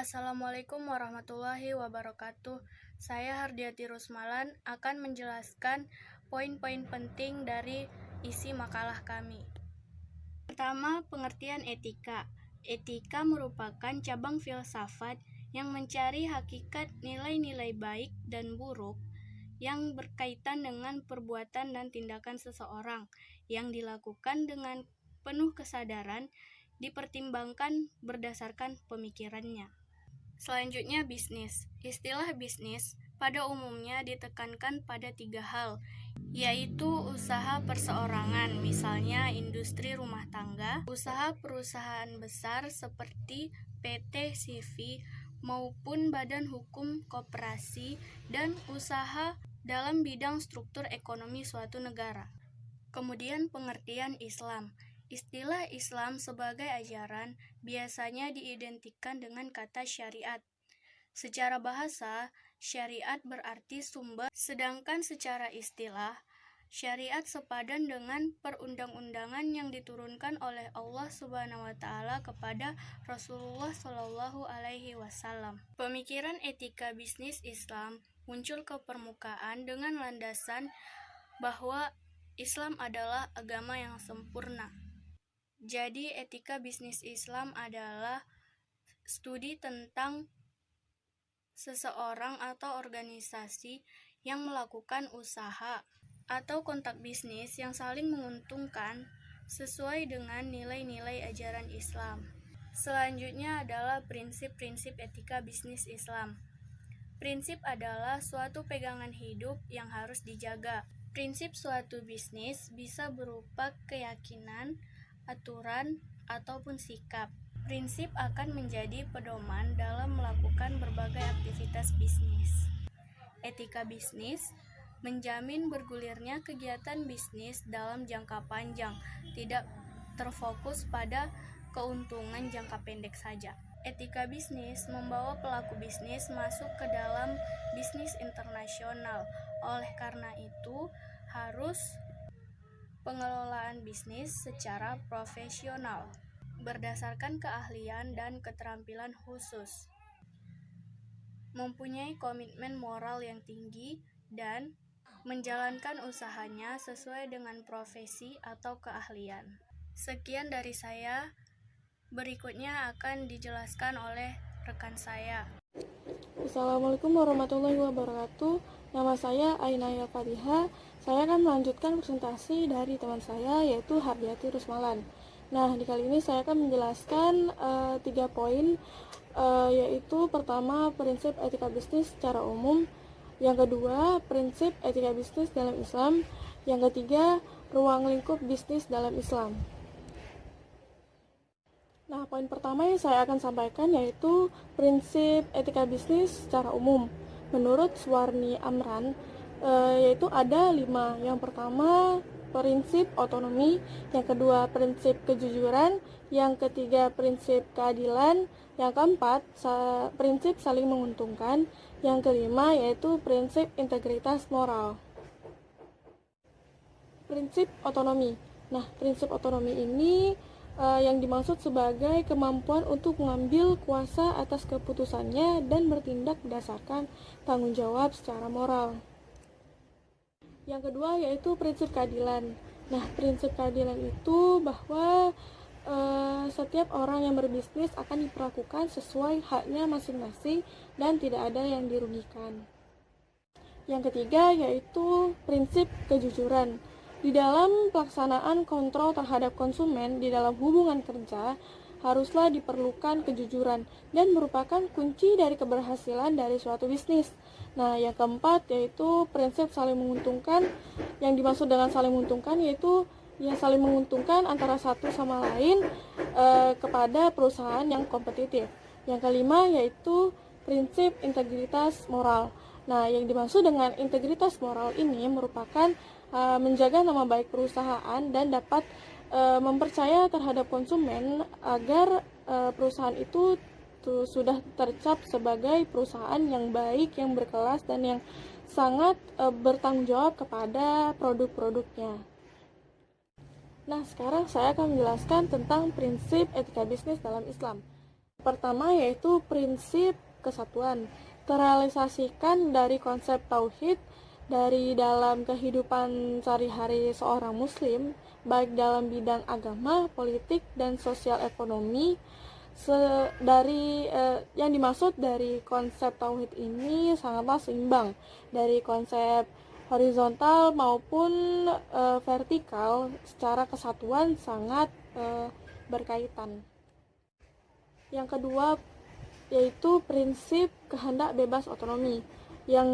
Assalamualaikum warahmatullahi wabarakatuh. Saya Hardiati Rusmalan akan menjelaskan poin-poin penting dari isi makalah kami. Pertama, pengertian etika. Etika merupakan cabang filsafat yang mencari hakikat nilai-nilai baik dan buruk yang berkaitan dengan perbuatan dan tindakan seseorang yang dilakukan dengan penuh kesadaran, dipertimbangkan berdasarkan pemikirannya. Selanjutnya, bisnis. Istilah bisnis pada umumnya ditekankan pada 3 hal, yaitu usaha perseorangan, misalnya industri rumah tangga, usaha perusahaan besar seperti PT CV maupun badan hukum koperasi, dan usaha dalam bidang struktur ekonomi suatu negara. Kemudian pengertian Islam. Istilah Islam sebagai ajaran biasanya diidentikan dengan kata syariat. Secara bahasa, syariat berarti sumber, sedangkan secara istilah, syariat sepadan dengan perundang-undangan yang diturunkan oleh Allah Subhanahu wa Ta'ala kepada Rasulullah Shallallahu Alaihi Wasallam. Pemikiran etika bisnis Islam muncul ke permukaan dengan landasan bahwa Islam adalah agama yang sempurna. Jadi, etika bisnis Islam adalah studi tentang seseorang atau organisasi yang melakukan usaha atau kontak bisnis yang saling menguntungkan sesuai dengan nilai-nilai ajaran Islam. Selanjutnya adalah prinsip-prinsip etika bisnis Islam. Prinsip adalah suatu pegangan hidup yang harus dijaga. Prinsip suatu bisnis bisa berupa keyakinan, aturan, ataupun sikap. Prinsip akan menjadi pedoman dalam melakukan berbagai aktivitas bisnis. Etika bisnis menjamin bergulirnya kegiatan bisnis dalam jangka panjang, tidak terfokus pada keuntungan jangka pendek saja. Etika bisnis membawa pelaku bisnis masuk ke dalam bisnis internasional. Oleh karena itu, harus pengelolaan bisnis secara profesional, berdasarkan keahlian dan keterampilan khusus, mempunyai komitmen moral yang tinggi, dan menjalankan usahanya sesuai dengan profesi atau keahlian. Sekian dari saya, berikutnya akan dijelaskan oleh rekan saya. Assalamualaikum warahmatullahi wabarakatuh. Nama saya Ainaya Fariha. Saya akan melanjutkan presentasi dari teman saya, yaitu Hardiati Rusmalan. Nah, di kali ini saya akan menjelaskan 3 poin, yaitu pertama, prinsip etika bisnis secara umum. Yang kedua, prinsip etika bisnis dalam Islam. Yang ketiga, ruang lingkup bisnis dalam Islam. Nah, poin pertama yang saya akan sampaikan yaitu prinsip etika bisnis secara umum. Menurut Suwarni Amran, yaitu ada 5. Yang pertama, prinsip otonomi. Yang kedua, prinsip kejujuran. Yang ketiga, prinsip keadilan. Yang keempat, prinsip saling menguntungkan. Yang kelima, yaitu prinsip integritas moral. Prinsip otonomi. Nah, prinsip otonomi ini yang dimaksud sebagai kemampuan untuk mengambil kuasa atas keputusannya dan bertindak berdasarkan tanggung jawab secara moral. Yang kedua yaitu prinsip keadilan. Nah, prinsip keadilan itu bahwa setiap orang yang berbisnis akan diperlakukan sesuai haknya masing-masing dan tidak ada yang dirugikan. Yang ketiga yaitu prinsip kejujuran. Di dalam pelaksanaan kontrol terhadap konsumen di dalam hubungan kerja, haruslah diperlukan kejujuran dan merupakan kunci dari keberhasilan dari suatu bisnis. Nah, yang keempat yaitu prinsip saling menguntungkan. Yang dimaksud dengan saling menguntungkan yaitu saling menguntungkan antara satu sama lain kepada perusahaan yang kompetitif. Yang kelima yaitu prinsip integritas moral. Nah, yang dimaksud dengan integritas moral ini merupakan menjaga nama baik perusahaan dan dapat mempercaya terhadap konsumen agar perusahaan itu sudah tercap sebagai perusahaan yang baik, yang berkelas, dan yang sangat bertanggung jawab kepada produk-produknya. Nah, sekarang saya akan menjelaskan tentang prinsip etika bisnis dalam Islam. Pertama yaitu prinsip kesatuan, terrealisasikan dari konsep tauhid dari dalam kehidupan sehari-hari seorang muslim, baik dalam bidang agama, politik, dan sosial ekonomi. Yang dimaksud dari konsep tauhid ini sangatlah seimbang dari konsep horizontal maupun vertikal, secara kesatuan sangat berkaitan. Yang kedua yaitu prinsip kehendak bebas otonomi. Yang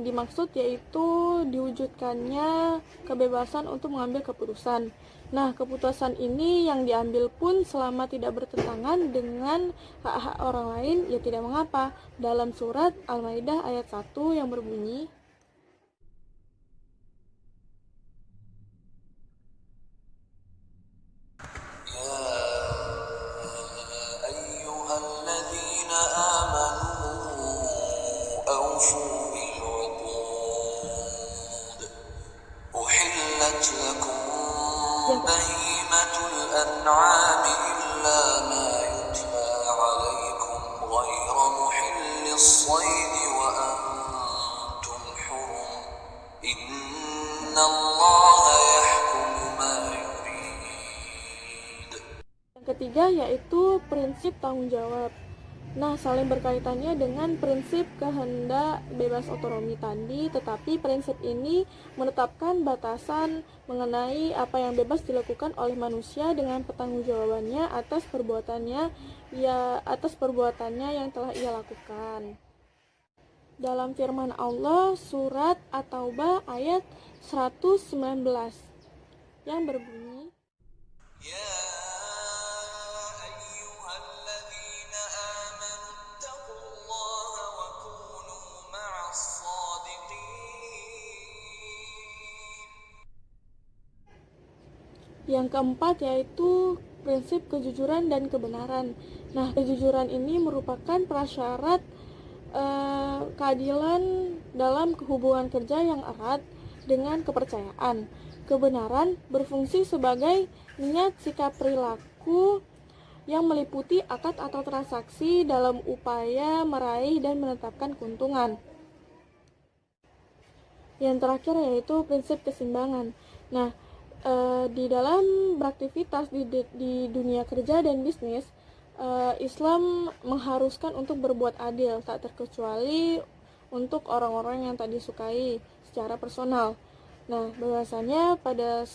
dimaksud yaitu diwujudkannya kebebasan untuk mengambil keputusan. Nah, keputusan ini yang diambil pun selama tidak bertentangan dengan hak-hak orang lain, ya tidak mengapa. Dalam surat Al-Maidah ayat 1 yang berbunyi, بهيمة الأنعام إلا ما يتلى عليكم غير محل الصيد وأنتم حرم إن الله يحكم ما يريد. Yang ketiga yaitu prinsip tanggung jawab. Nah, saling berkaitannya dengan prinsip kehendak bebas otonomi tadi, tetapi prinsip ini menetapkan batasan mengenai apa yang bebas dilakukan oleh manusia dengan pertanggungjawabannya atas perbuatannya yang telah ia lakukan. Dalam firman Allah surat At-Taubah ayat 119 yang berbunyi, Yang keempat yaitu prinsip kejujuran dan kebenaran. Nah, kejujuran ini merupakan prasyarat keadilan dalam hubungan kerja yang erat dengan kepercayaan. Kebenaran berfungsi sebagai niat sikap perilaku yang meliputi akad atau transaksi dalam upaya meraih dan menetapkan keuntungan. Yang terakhir yaitu prinsip keseimbangan. Nah, di dalam beraktivitas di dunia kerja dan bisnis, Islam mengharuskan untuk berbuat adil, tak terkecuali untuk orang-orang yang tak disukai secara personal. Nah, bahwasanya pada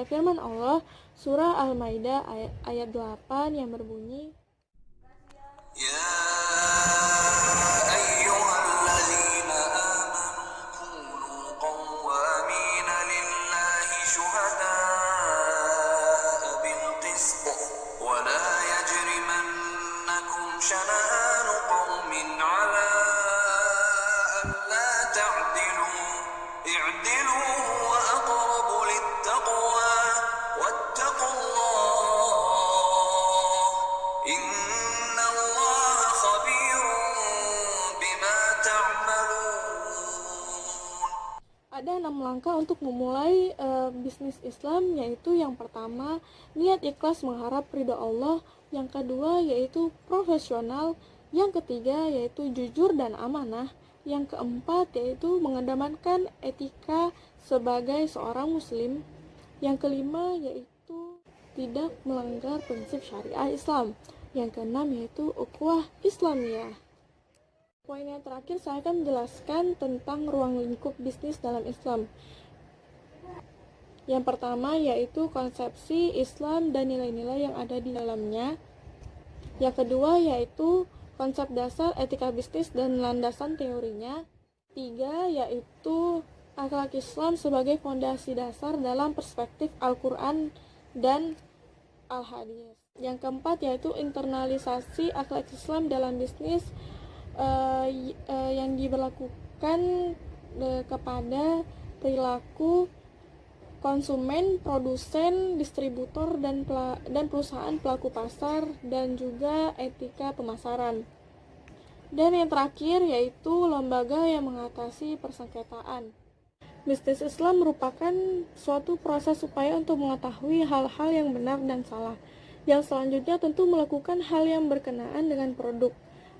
firman Allah surah Al-Maidah ayat 8 yang berbunyi, شنآن قوم على ألا تعدلوا اعدلوا هو أقرب للتقوى واتقوا الله إن الله خبير بما تعملون. Ada 6 langkah untuk memulai bisnis Islam, yaitu yang pertama, niat ikhlas mengharap ridha Allah. Yang kedua yaitu profesional. Yang ketiga yaitu jujur dan amanah. Yang keempat yaitu mengedepankan etika sebagai seorang muslim. Yang kelima yaitu tidak melanggar prinsip syariah Islam. Yang keenam yaitu ukhuwah Islamiyah. Poin yang terakhir saya akan menjelaskan tentang ruang lingkup bisnis dalam Islam. Yang pertama yaitu konsepsi Islam dan nilai-nilai yang ada di dalamnya. Yang kedua yaitu konsep dasar etika bisnis dan landasan teorinya. 3 yaitu akhlak Islam sebagai fondasi dasar dalam perspektif Al-Quran dan Al-Hadis. Yang keempat yaitu internalisasi akhlak Islam dalam bisnis yang diberlakukan kepada perilaku konsumen, produsen, distributor, dan perusahaan pelaku pasar, dan juga etika pemasaran. Dan yang terakhir yaitu lembaga yang mengatasi persengketaan. Bisnis Islam merupakan suatu proses upaya untuk mengetahui hal-hal yang benar dan salah, Yang selanjutnya tentu melakukan hal yang berkenaan dengan produk,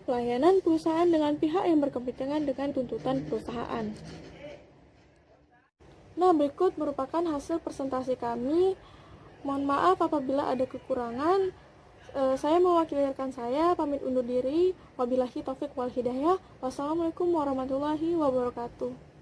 pelayanan perusahaan dengan pihak yang berkepentingan dengan tuntutan perusahaan. Nah, berikut merupakan hasil presentasi kami. Mohon maaf apabila ada kekurangan. Saya mewakili rekan saya, pamit undur diri. Wabillahi taufik wal hidayah. Wassalamualaikum warahmatullahi wabarakatuh.